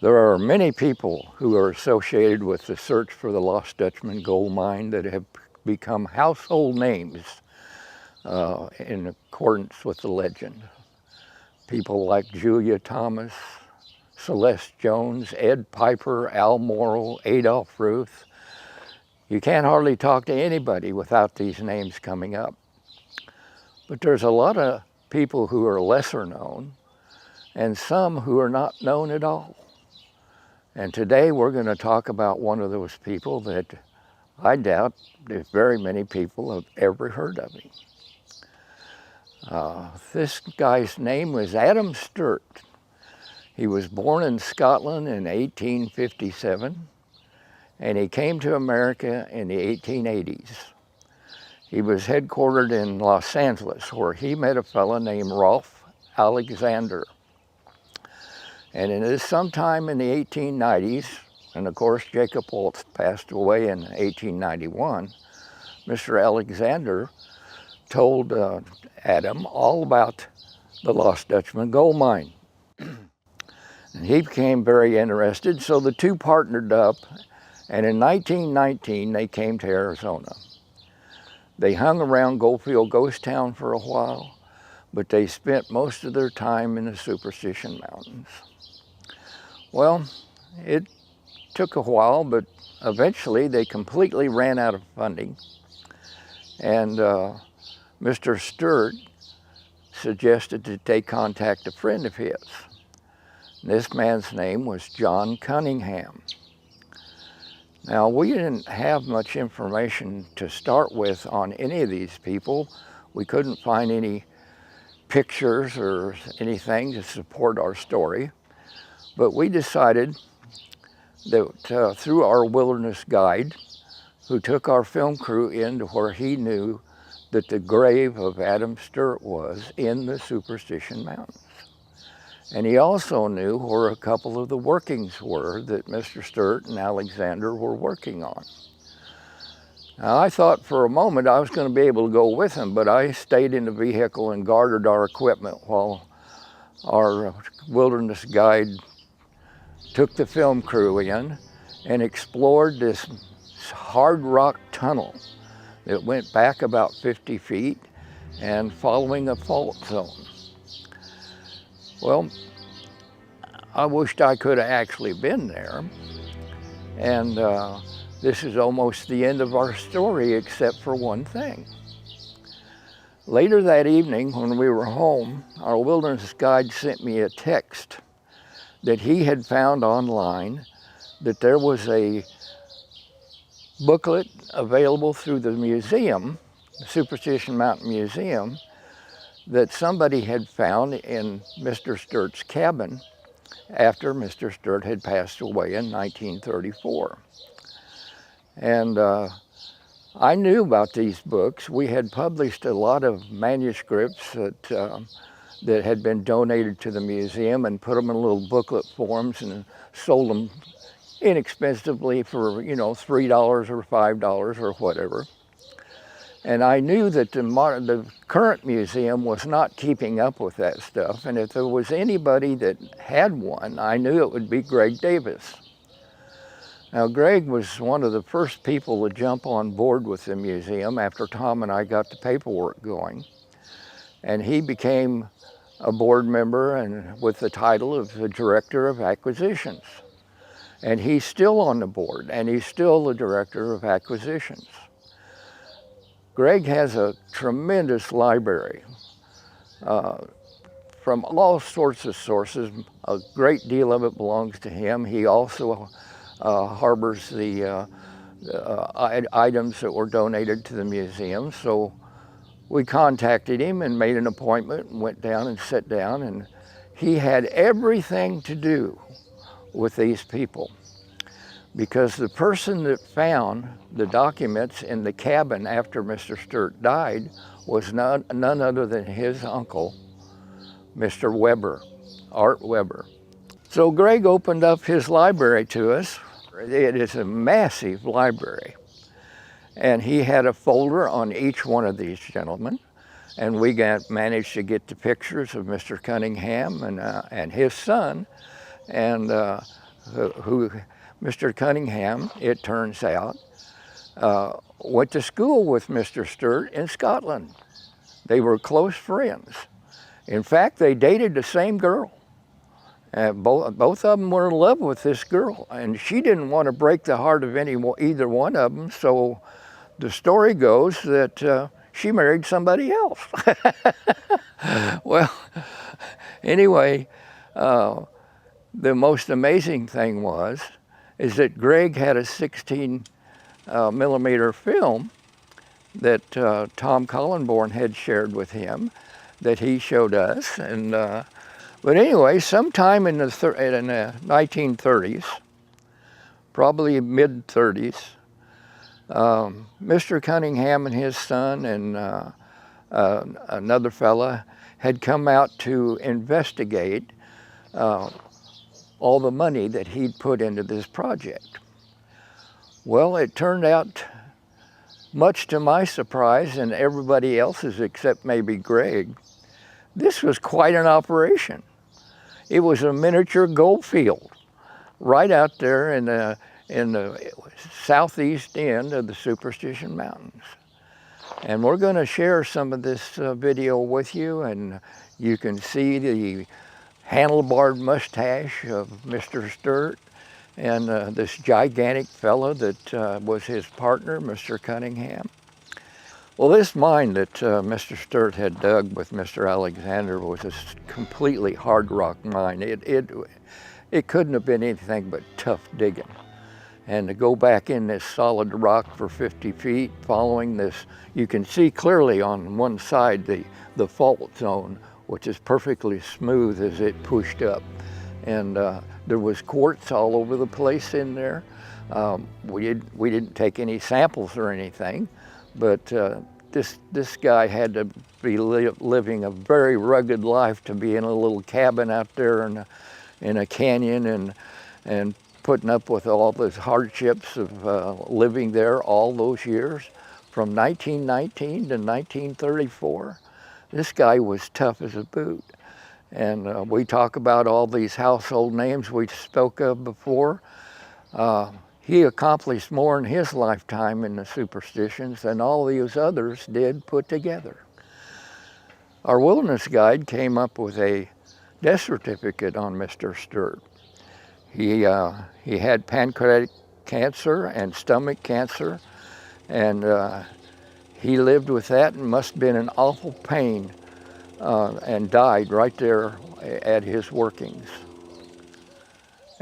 There are many people who are associated with the search for the lost Dutchman gold mine that have become household names in accordance with the legend. People like Julia Thomas, Celeste Jones, Ed Piper, Al Morrill, Adolph Ruth. You can't hardly talk to anybody without these names coming up. But there's a lot of people who are lesser known and some who are not known at all. And today we're going to talk about one of those people that I doubt if very many people have ever heard of him. This guy's name was Adam Stewart. He was born in Scotland in 1857, and he came to America in the 1880s. He was headquartered in Los Angeles, where he met a fellow named Rolf Alexander. And it is sometime in the 1890s, and of course Jacob Waltz passed away in 1891, Mr. Alexander told Adam all about the lost Dutchman gold mine. And he became very interested, so the two partnered up, and in 1919 they came to Arizona. They hung around Goldfield Ghost Town for a while, but they spent most of their time in the Superstition Mountains. Well, it took a while, but eventually they completely ran out of funding. And Mr. Stewart suggested that they contact a friend of his. This man's name was John Cunningham. Now, we didn't have much information to start with on any of these people. We couldn't find any pictures or anything to support our story. But we decided that through our wilderness guide, who took our film crew into where he knew that the grave of Adam Stewart was in the Superstition Mountains. And he also knew where a couple of the workings were that Mr. Stewart and Alexander were working on. Now, I thought for a moment I was going to be able to go with him, but I stayed in the vehicle and guarded our equipment while our wilderness guide took the film crew in and explored this hard rock tunnel that went back about 50 feet and following a fault zone. Well, I wished I could have actually been there, and this is almost the end of our story except for one thing. Later that evening when we were home, our wilderness guide sent me a text that he had found online that there was a booklet available through the museum, the Superstition Mountain Museum, that somebody had found in Mr. Stewart's cabin after Mr. Stewart had passed away in 1934. And I knew about these books. We had published a lot of manuscripts that had been donated to the museum and put them in little booklet forms and sold them inexpensively for, you know, $3 or $5 or whatever. And I knew that the current museum was not keeping up with that stuff, and if there was anybody that had one, I knew it would be Greg Davis. Now, Greg was one of the first people to jump on board with the museum after Tom and I got the paperwork going. And he became a board member and with the title of the Director of Acquisitions. And he's still on the board, and he's still the Director of Acquisitions. Greg has a tremendous library from all sorts of sources. A great deal of it belongs to him. He also harbors the items that were donated to the museum. So we contacted him and made an appointment and went down and sat down, and he had everything to do with these people, because the person that found the documents in the cabin after Mr. Stewart died was none other than his uncle, Mr. Weber, Art Weber. So Greg opened up his library to us. It is a massive library. And he had a folder on each one of these gentlemen. And we managed to get the pictures of Mr. Cunningham and his son. And who Mr. Cunningham, it turns out, went to school with Mr. Stewart in Scotland. They were close friends. In fact, they dated the same girl. Both of them were in love with this girl, and she didn't want to break the heart of either one of them, so the story goes that she married somebody else. Well, anyway, the most amazing thing is that Greg had a 16 millimeter film that Tom Collenborn had shared with him that he showed us. And but anyway, sometime in the 1930s, probably mid-30s, Mr. Cunningham and his son and another fella had come out to investigate all the money that he'd put into this project. Well, it turned out, much to my surprise and everybody else's except maybe Greg, this was quite an operation. It was a miniature gold field right out there in the southeast end of the Superstition Mountains. And we're going to share some of this video with you, and you can see the handlebarred mustache of Mr. Stewart and this gigantic fellow that was his partner, Mr. Cunningham. Well, this mine that Mr. Stewart had dug with Mr. Alexander was a completely hard rock mine. It couldn't have been anything but tough digging. And to go back in this solid rock for 50 feet, following this, you can see clearly on one side the fault zone, which is perfectly smooth as it pushed up. And there was quartz all over the place in there. We didn't take any samples or anything, but this guy had to be living a very rugged life to be in a little cabin out there in a canyon and putting up with all those hardships of living there all those years. From 1919 to 1934, this guy was tough as a boot. And we talk about all these household names we spoke of before. He accomplished more in his lifetime in the superstitions than all these others did put together. Our wilderness guide came up with a death certificate on Mr. Stewart. He had pancreatic cancer and stomach cancer, and he lived with that and must have been in awful pain and died right there at his workings.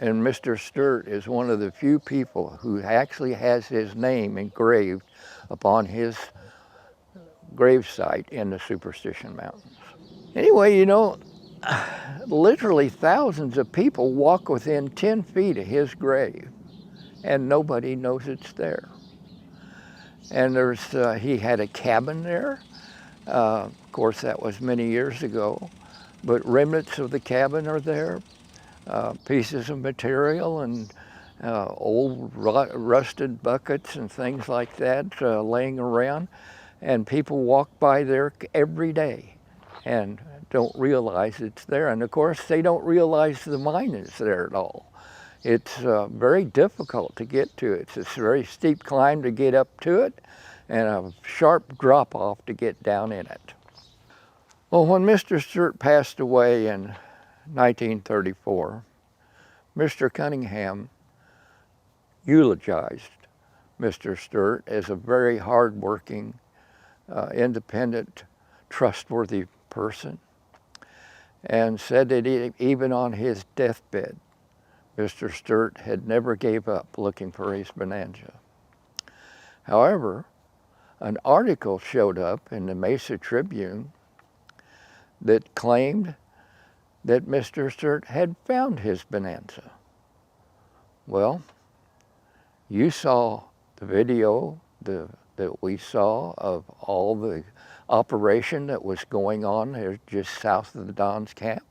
And Mr. Stewart is one of the few people who actually has his name engraved upon his gravesite in the Superstition Mountains. Anyway, you know, literally thousands of people walk within 10 feet of his grave, and nobody knows it's there. And he had a cabin there. Of course, that was many years ago, but remnants of the cabin are there. Pieces of material and old rusted buckets and things like that laying around. And people walk by there every day and don't realize it's there. And of course, they don't realize the mine is there at all. It's very difficult to get to it. It's a very steep climb to get up to it and a sharp drop off to get down in it. Well, when Mr. Stewart passed away in 1934, Mr. Cunningham eulogized Mr. Stewart as a very hardworking, independent, trustworthy person, and said that even on his deathbed, Mr. Stewart had never gave up looking for his bonanza. However, an article showed up in the Mesa Tribune that claimed that Mr. Stewart had found his bonanza. Well, you saw the video that we saw of all the operation that was going on there just south of the Don's Camp.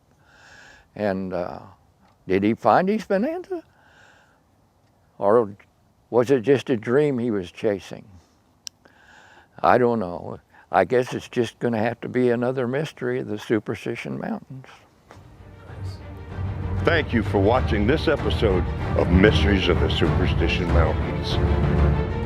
And did he find his bonanza? Or was it just a dream he was chasing? I don't know. I guess it's just going to have to be another mystery of the Superstition Mountains. Thank you for watching this episode of Mysteries of the Superstition Mountains.